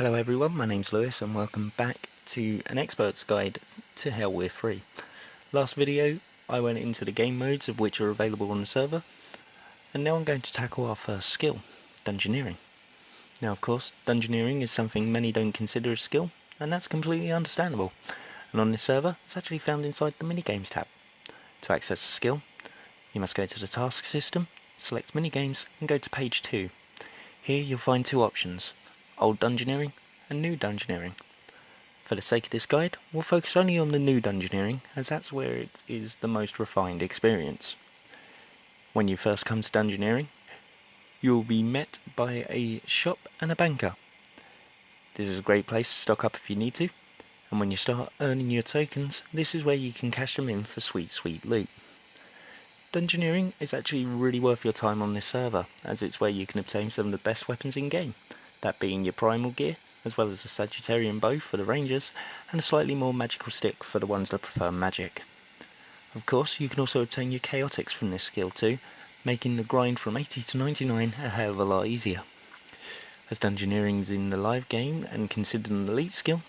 Hello everyone, my name's Lewis and welcome back to an expert's guide to Helwyr 3. Last video I went into the game modes of which are available on the server, and now I'm going to tackle our first skill, Dungeoneering. Now of course, Dungeoneering is something many don't consider a skill, and that's completely understandable. And on this server, it's actually found inside the Minigames tab. To access the skill, you must go to the task system, select Minigames and go to page 2. Here you'll find two options, Old Dungeoneering and New Dungeoneering. For the sake of this guide, we'll focus only on the New Dungeoneering, as that's where it is the most refined experience. When you first come to Dungeoneering, you'll be met by a shop and a banker. This is a great place to stock up if you need to, and when you start earning your tokens, this is where you can cash them in for sweet loot. Dungeoneering is actually really worth your time on this server, as it's where you can obtain some of the best weapons in game, that being your primal gear, as well as a Sagittarian bow for the rangers, and a slightly more magical stick for the ones that prefer magic. Of course, you can also obtain your chaotics from this skill too, making the grind from 80 to 99 a hell of a lot easier. As Dungeoneering is in the live game and considered an elite skill,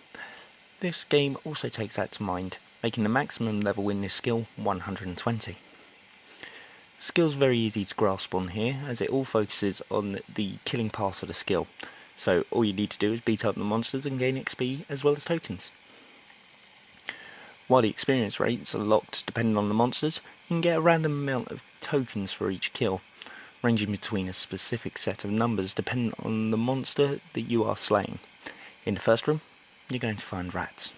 this game also takes that to mind, making the maximum level in this skill 120. The skill's very easy to grasp on here, as it all focuses on the killing part of the skill, so all you need to do is beat up the monsters and gain XP as well as tokens. While the experience rates are locked depending on the monsters, you can get a random amount of tokens for each kill, ranging between a specific set of numbers depending on the monster that you are slaying. In the first room, you're going to find rats.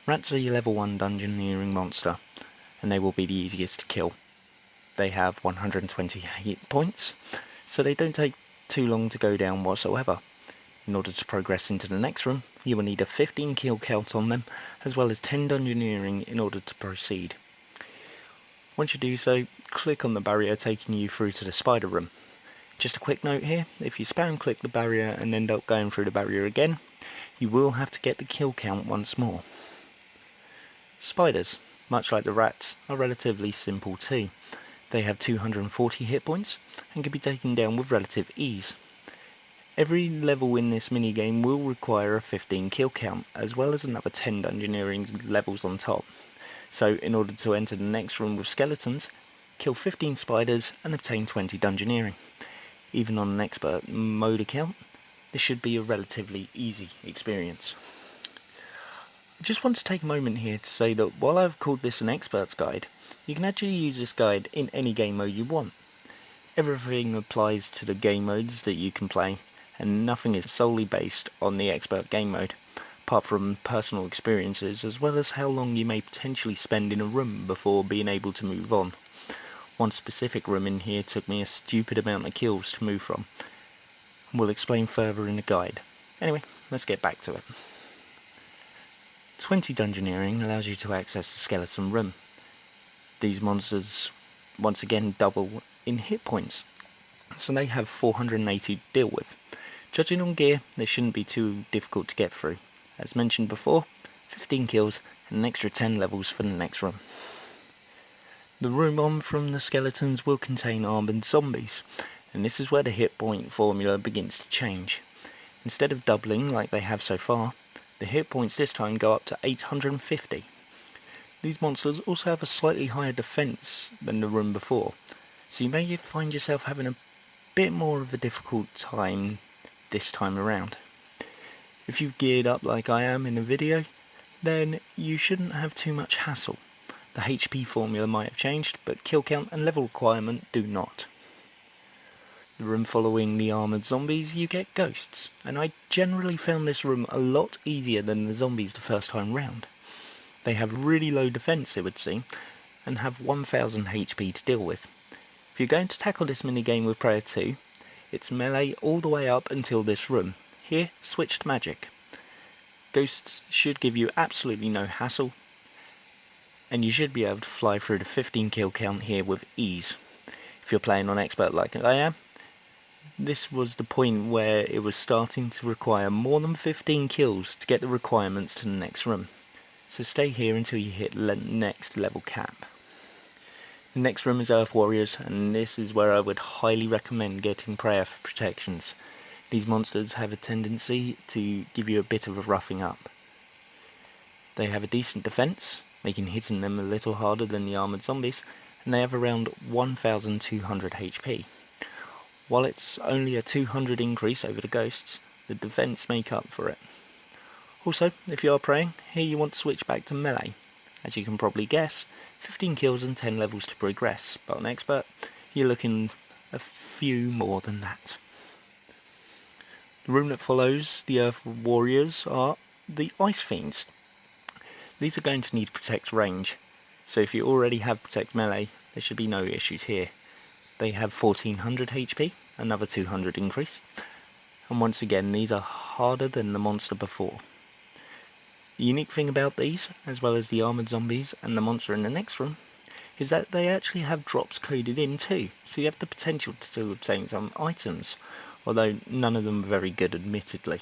Rats are your level 1 Dungeoneering monster, and they will be the easiest to kill. They have 120 hit points, so they don't take too long to go down whatsoever. In order to progress into the next room, you will need a 15 kill count on them, as well as 10 Dungeoneering in order to proceed. Once you do so, click on the barrier taking you through to the spider room. Just a quick note here, if you spam click the barrier and end up going through the barrier again, you will have to get the kill count once more. Spiders, much like the rats, are relatively simple too. They have 240 hit points and can be taken down with relative ease. Every level in this minigame will require a 15 kill count, as well as another 10 Dungeoneering levels on top. So in order to enter the next room with skeletons, kill 15 spiders and obtain 20 Dungeoneering. Even on an expert mode account, this should be a relatively easy experience. I just want to take a moment here to say that while I've called this an expert's guide, you can actually use this guide in any game mode you want. Everything applies to the game modes that you can play, and nothing is solely based on the expert game mode, apart from personal experiences as well as how long you may potentially spend in a room before being able to move on. One specific room in here took me a stupid amount of kills to move from. We'll explain further in the guide. Anyway, let's get back to it. 20 Dungeoneering allows you to access the skeleton room. These monsters once again double in hit points, so they have 480 to deal with. Judging on gear, they shouldn't be too difficult to get through. As mentioned before, 15 kills and an extra 10 levels for the next room. The room on from the skeletons will contain armoured zombies, and this is where the hit point formula begins to change. Instead of doubling like they have so far, the hit points this time go up to 850. These monsters also have a slightly higher defense than the room before, so you may find yourself having a bit more of a difficult time this time around. If you've geared up like I am in the video, then you shouldn't have too much hassle. The HP formula might have changed, but kill count and level requirement do not. The room following the armoured zombies, you get ghosts, and I generally found this room a lot easier than the zombies the first time round. They have really low defense, it would seem, and have 1000 HP to deal with. If you're going to tackle this minigame with Prayer 2, it's melee all the way up until this room. Here, switch to magic. Ghosts should give you absolutely no hassle, and you should be able to fly through the 15 kill count here with ease. If you're playing on expert like I am, this was the point where it was starting to require more than 15 kills to get the requirements to the next room. So stay here until you hit next level cap. The next room is Earth Warriors, and this is where I would highly recommend getting prayer for protections. These monsters have a tendency to give you a bit of a roughing up. They have a decent defense, making hitting them a little harder than the armoured zombies, and they have around 1200 HP. While it's only a 200 increase over the ghosts, the defense make up for it. Also, if you are praying, here you want to switch back to melee. As you can probably guess, 15 kills and 10 levels to progress, but on expert, you're looking a few more than that. The room that follows the Earth Warriors are the Ice Fiends. These are going to need Protect range, so if you already have Protect melee, there should be no issues here. They have 1400 HP, another 200 increase, and once again these are harder than the monster before. The unique thing about these, as well as the armoured zombies and the monster in the next room, is that they actually have drops coded in too, so you have the potential to obtain some items, although none of them are very good admittedly.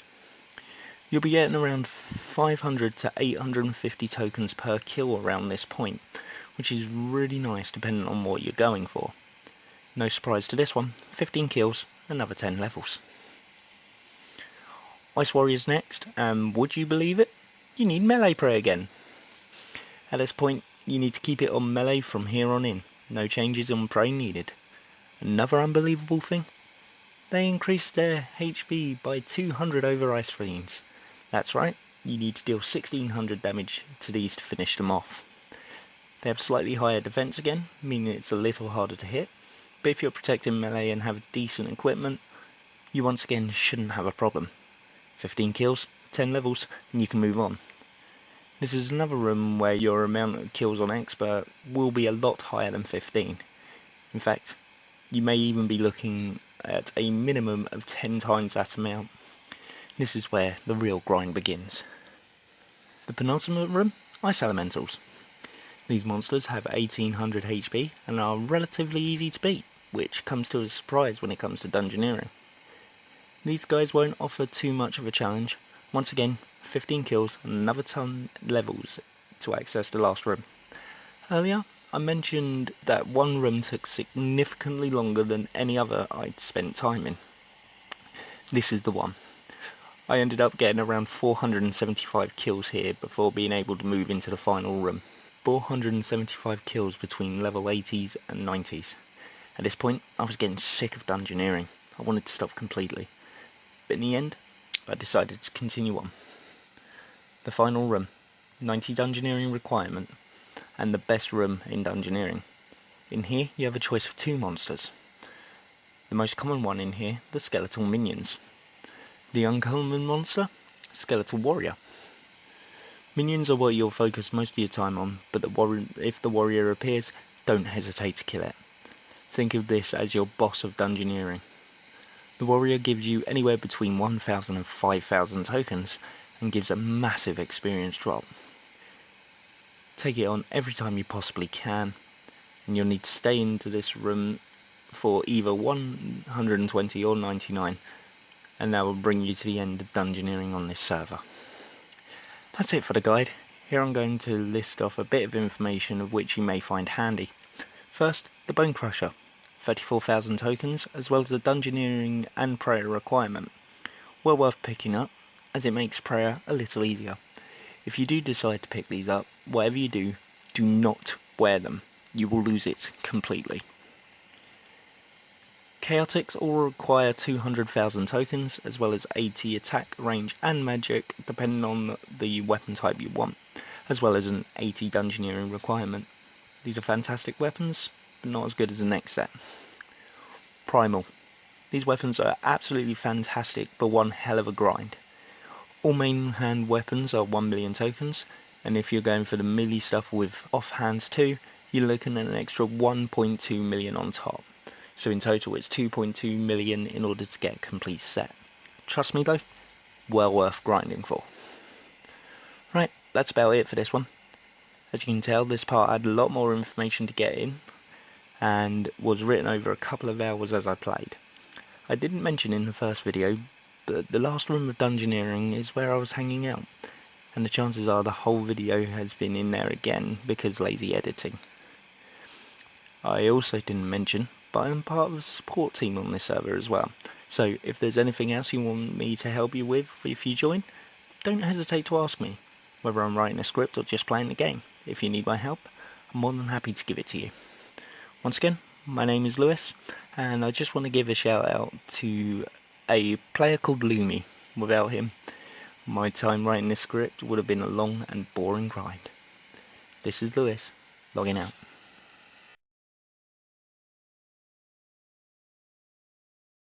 You'll be getting around 500 to 850 tokens per kill around this point, which is really nice depending on what you're going for. No surprise to this one, 15 kills, another 10 levels. Ice Warriors next, and would you believe it? You need melee prey again. At this point, you need to keep it on melee from here on in, no changes on prey needed. Another unbelievable thing? They increase their HP by 200 over Ice Fiends. That's right, you need to deal 1600 damage to these to finish them off. They have slightly higher defense again, meaning it's a little harder to hit, but if you're protecting melee and have decent equipment, you once again shouldn't have a problem. 15 kills, 10 levels, and you can move on. This is another room where your amount of kills on expert will be a lot higher than 15. In fact, you may even be looking at a minimum of 10 times that amount. This is where the real grind begins. The penultimate room, Ice Elementals. These monsters have 1800 HP and are relatively easy to beat, which comes to a surprise when it comes to dungeoneering. These guys won't offer too much of a challenge. Once again, 15 kills and another 10 levels to access the last room. Earlier, I mentioned that one room took significantly longer than any other I'd spent time in. This is the one. I ended up getting around 475 kills here before being able to move into the final room. 475 kills between level 80s and 90s. At this point, I was getting sick of dungeoneering. I wanted to stop completely. But in the end, I decided to continue on. The final room, 90 dungeoneering requirement, and the best room in dungeoneering. In here, you have a choice of two monsters. The most common one in here, the skeletal minions. The uncommon monster, skeletal warrior. Minions are what you'll focus most of your time on, but if the warrior appears, don't hesitate to kill it. Think of this as your boss of dungeoneering. The warrior gives you anywhere between 1000 and 5000 tokens, and gives a massive experience drop. Take it on every time you possibly can, and you'll need to stay into this room for either 120 or 99, and that will bring you to the end of dungeoneering on this server. That's it for the guide. Here I'm going to list off a bit of information of which you may find handy. First, the Bone Crusher, 34,000 tokens, as well as the dungeoneering and prayer requirement. Well worth picking up, as it makes prayer a little easier. If you do decide to pick these up, whatever you do, do not wear them. You will lose it completely. Chaotix all require 200,000 tokens, as well as 80 attack, range and magic, depending on the weapon type you want, as well as an 80 dungeoneering requirement. These are fantastic weapons, but not as good as the next set. Primal. These weapons are absolutely fantastic, but one hell of a grind. All main hand weapons are 1 million tokens, and if you're going for the melee stuff with offhands too, you're looking at an extra 1.2 million on top. So in total it's 2.2 million in order to get a complete set. Trust me though, well worth grinding for. Right, that's about it for this one. As you can tell, this part had a lot more information to get in, and was written over a couple of hours as I played. I didn't mention in the first video, but the last room of dungeoneering is where I was hanging out, and the chances are the whole video has been in there again because lazy editing. I also didn't mention, but I'm part of a support team on this server as well, So if there's anything else you want me to help you with if you join, don't hesitate to ask me, whether I'm writing a script or just playing the game. If you need my help, I'm more than happy to give it to you. Once again, my name is Lewis, and I just want to give a shout out to a player called Lumi. Without him, my time writing this script would have been a long and boring grind. This is Lewis, logging out.